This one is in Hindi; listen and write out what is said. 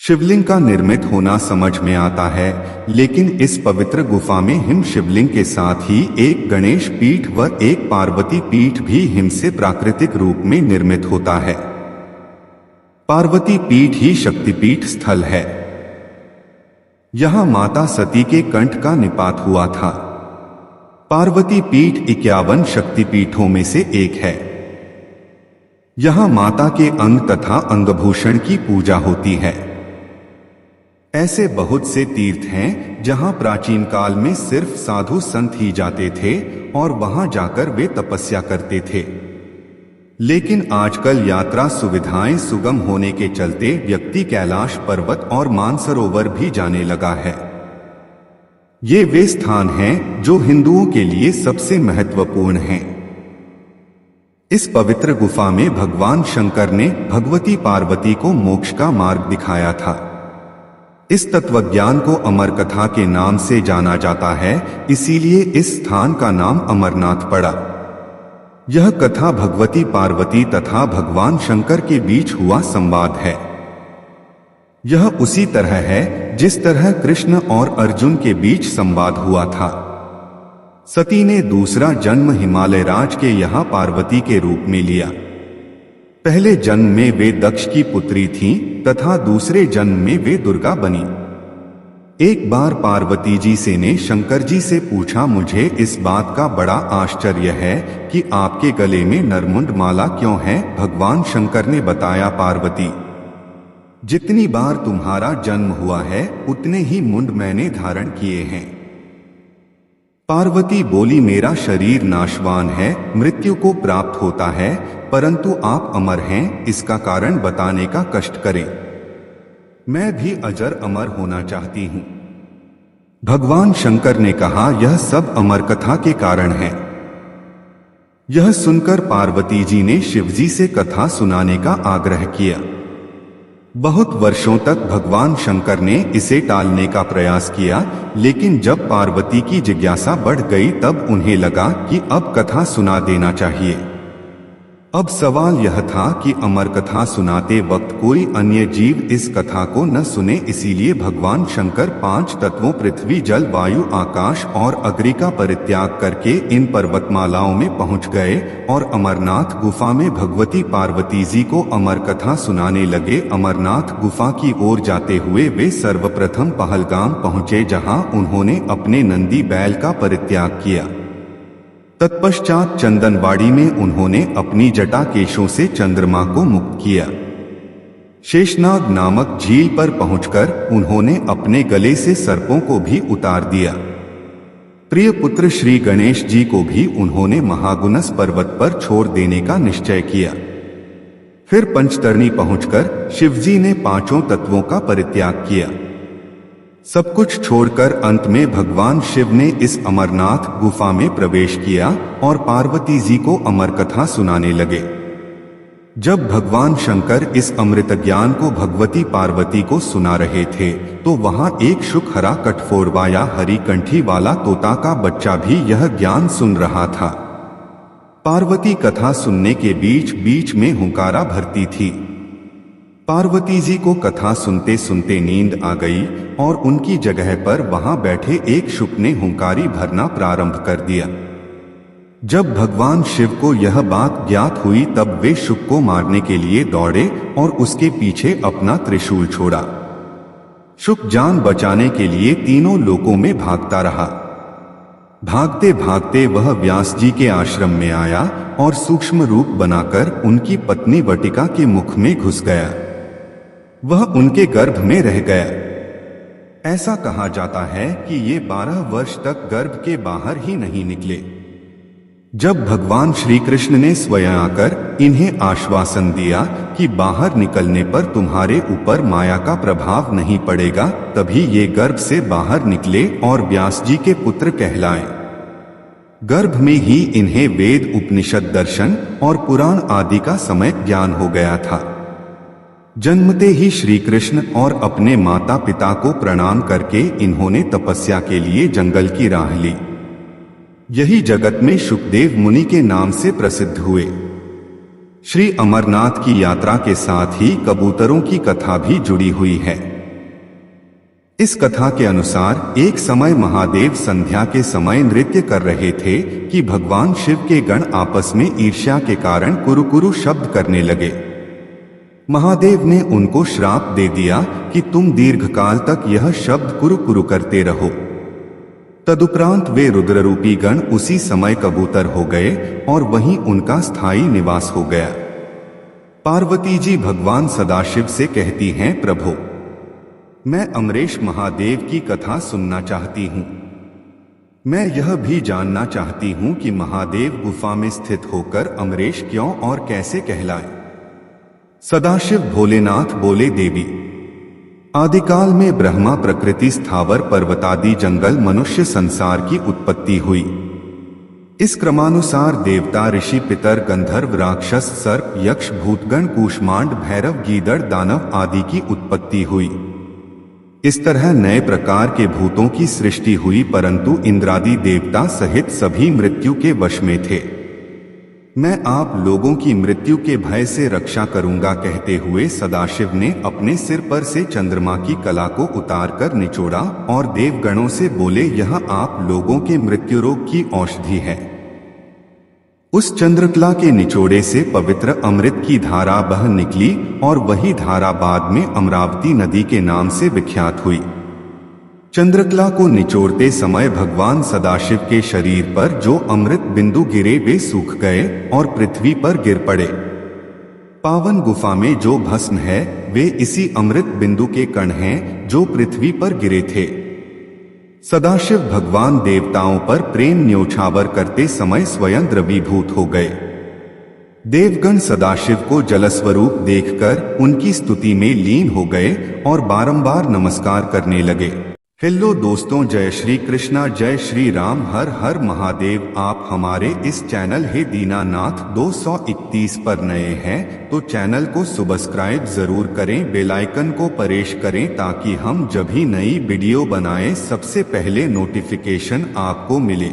शिवलिंग का निर्मित होना समझ में आता है, लेकिन इस पवित्र गुफा में हिम शिवलिंग के साथ ही एक गणेश पीठ व एक पार्वती पीठ भी हिम से प्राकृतिक रूप में निर्मित होता है। पार्वती पीठ ही शक्तिपीठ स्थल है। यहां माता सती के कंठ का निपात हुआ था। पार्वती पीठ 51 शक्तिपीठों में से एक है। यहां माता के अंग तथा अंगभूषण की पूजा होती है। ऐसे बहुत से तीर्थ हैं जहां प्राचीन काल में सिर्फ साधु संत ही जाते थे और वहां जाकर वे तपस्या करते थे, लेकिन आजकल यात्रा सुविधाएं सुगम होने के चलते व्यक्ति कैलाश पर्वत और मानसरोवर भी जाने लगा है। ये वे स्थान हैं जो हिंदुओं के लिए सबसे महत्वपूर्ण हैं। इस पवित्र गुफा में भगवान शंकर ने भगवती पार्वती को मोक्ष का मार्ग दिखाया था। इस तत्वज्ञान को अमर कथा के नाम से जाना जाता है, इसीलिए इस स्थान का नाम अमरनाथ पड़ा। यह कथा भगवती पार्वती तथा भगवान शंकर के बीच हुआ संवाद है। यह उसी तरह है जिस तरह कृष्ण और अर्जुन के बीच संवाद हुआ था। सती ने दूसरा जन्म हिमालय राज के यहाँ पार्वती के रूप में लिया। पहले जन्म में वे दक्ष की पुत्री थीं तथा दूसरे जन्म में वे दुर्गा बनी। एक बार पार्वती जी से ने शंकर जी से पूछा, मुझे इस बात का बड़ा आश्चर्य है कि आपके गले में नरमुंड माला क्यों है? भगवान शंकर ने बताया, पार्वती, जितनी बार तुम्हारा जन्म हुआ है उतने ही मुंड मैंने धारण किए हैं। पार्वती बोली, मेरा शरीर नाशवान है, मृत्यु को प्राप्त होता है, परंतु आप अमर हैं, इसका कारण बताने का कष्ट करें। मैं भी अजर अमर होना चाहती हूं। भगवान शंकर ने कहा, यह सब अमर कथा के कारण है। यह सुनकर पार्वती जी ने शिवजी से कथा सुनाने का आग्रह किया। बहुत वर्षों तक भगवान शंकर ने इसे टालने का प्रयास किया, लेकिन जब पार्वती की जिज्ञासा बढ़ गई तब उन्हें लगा कि अब कथा सुना देना चाहिए। अब सवाल यह था कि अमर कथा सुनाते वक्त कोई अन्य जीव इस कथा को न सुने, इसीलिए भगवान शंकर 5 तत्वों पृथ्वी, जल, वायु, आकाश और अग्नि का परित्याग करके इन पर्वतमालाओं में पहुंच गए और अमरनाथ गुफा में भगवती पार्वती जी को अमर कथा सुनाने लगे। अमरनाथ गुफा की ओर जाते हुए वे सर्वप्रथम पहलगाम पहुंचे, जहां उन्होंने अपने नंदी बैल का परित्याग किया। तत्पश्चात चंदनवाड़ी में उन्होंने अपनी जटा केशों से चंद्रमा को मुक्त किया। शेषनाग नामक झील पर पहुंचकर उन्होंने अपने गले से सर्पों को भी उतार दिया। प्रिय पुत्र श्री गणेश जी को भी उन्होंने महागुनस पर्वत पर छोड़ देने का निश्चय किया। फिर पंचतरणी पहुंचकर शिवजी ने 5 तत्वों का परित्याग किया। सब कुछ छोड़कर अंत में भगवान शिव ने इस अमरनाथ गुफा में प्रवेश किया और पार्वती जी को अमर कथा सुनाने लगे। जब भगवान शंकर इस अमृत ज्ञान को भगवती पार्वती को सुना रहे थे तो वहां एक शुक हरा कठफोड़वा या हरी कंठी वाला तोता का बच्चा भी यह ज्ञान सुन रहा था। पार्वती कथा सुनने के बीच बीच में हुंकारा भरती थी। पार्वती जी को कथा सुनते सुनते नींद आ गई और उनकी जगह पर वहां बैठे एक शुक ने हुंकारी भरना प्रारंभ कर दिया। जब भगवान शिव को यह बात ज्ञात हुई तब वे शुक को मारने के लिए दौड़े और उसके पीछे अपना त्रिशूल छोड़ा। शुक जान बचाने के लिए तीनों लोकों में भागता रहा। भागते भागते वह व्यास जी के आश्रम में आया और सूक्ष्म रूप बनाकर उनकी पत्नी वटिका के मुख में घुस गया। वह उनके गर्भ में रह गया। ऐसा कहा जाता है कि ये 12 वर्ष तक गर्भ के बाहर ही नहीं निकले। जब भगवान श्री कृष्ण ने स्वयं आकर इन्हें आश्वासन दिया कि बाहर निकलने पर तुम्हारे ऊपर माया का प्रभाव नहीं पड़ेगा, तभी ये गर्भ से बाहर निकले और व्यास जी के पुत्र कहलाए। गर्भ में ही इन्हें वेद, उपनिषद, दर्शन और पुराण आदि का समय ज्ञान हो गया था। जन्मते ही श्री कृष्ण और अपने माता पिता को प्रणाम करके इन्होंने तपस्या के लिए जंगल की राह ली। यही जगत में शुकदेव मुनि के नाम से प्रसिद्ध हुए। श्री अमरनाथ की यात्रा के साथ ही कबूतरों की कथा भी जुड़ी हुई है। इस कथा के अनुसार एक समय महादेव संध्या के समय नृत्य कर रहे थे कि भगवान शिव के गण आपस में ईर्ष्या के कारण कुरुकुरु शब्द करने लगे। महादेव ने उनको श्राप दे दिया कि तुम दीर्घकाल तक यह शब्द कुरुकुरु करते रहो। तदुपरांत वे रुद्ररूपी गण उसी समय कबूतर हो गए और वहीं उनका स्थायी निवास हो गया। पार्वती जी भगवान सदाशिव से कहती हैं, प्रभु मैं अमरेश महादेव की कथा सुनना चाहती हूँ। मैं यह भी जानना चाहती हूँ कि महादेव गुफा में स्थित होकर अमरेश क्यों और कैसे कहलाए। सदाशिव भोलेनाथ बोले, देवी आदिकाल में ब्रह्मा प्रकृति स्थावर पर्वतादि जंगल मनुष्य संसार की उत्पत्ति हुई। इस क्रमानुसार देवता ऋषि पितर गंधर्व राक्षस सर्प यक्ष भूतगण कूष्मांड भैरव गीदड़ दानव आदि की उत्पत्ति हुई। इस तरह नए प्रकार के भूतों की सृष्टि हुई, परंतु इंद्रादि देवता सहित सभी मृत्यु के वश में थे। मैं आप लोगों की मृत्यु के भय से रक्षा करूंगा कहते हुए सदाशिव ने अपने सिर पर से चंद्रमा की कला को उतारकर निचोड़ा और देवगणों से बोले, यह आप लोगों के मृत्यु रोग की औषधि है। उस चंद्रकला के निचोड़े से पवित्र अमृत की धारा बह निकली और वही धारा बाद में अमरावती नदी के नाम से विख्यात हुई। चंद्रकला को निचोड़ते समय भगवान सदाशिव के शरीर पर जो अमृत बिंदु गिरे वे सूख गए और पृथ्वी पर गिर पड़े। पावन गुफा में जो भस्म है वे इसी अमृत बिंदु के कण हैं जो पृथ्वी पर गिरे थे। सदाशिव भगवान देवताओं पर प्रेम न्योछावर करते समय स्वयं द्रवीभूत हो गए। देवगण सदाशिव को जलस्वरूप देखकर उनकी स्तुति में लीन हो गए और बारंबार नमस्कार करने लगे। हेलो दोस्तों, जय श्री कृष्णा, जय श्री राम, हर हर महादेव। आप हमारे इस चैनल हे दीनानाथ 231 पर नए हैं तो चैनल को सब्सक्राइब जरूर करें, बेल आइकन को प्रेस करें ताकि हम जब भी नई वीडियो बनाएं सबसे पहले नोटिफिकेशन आपको मिले।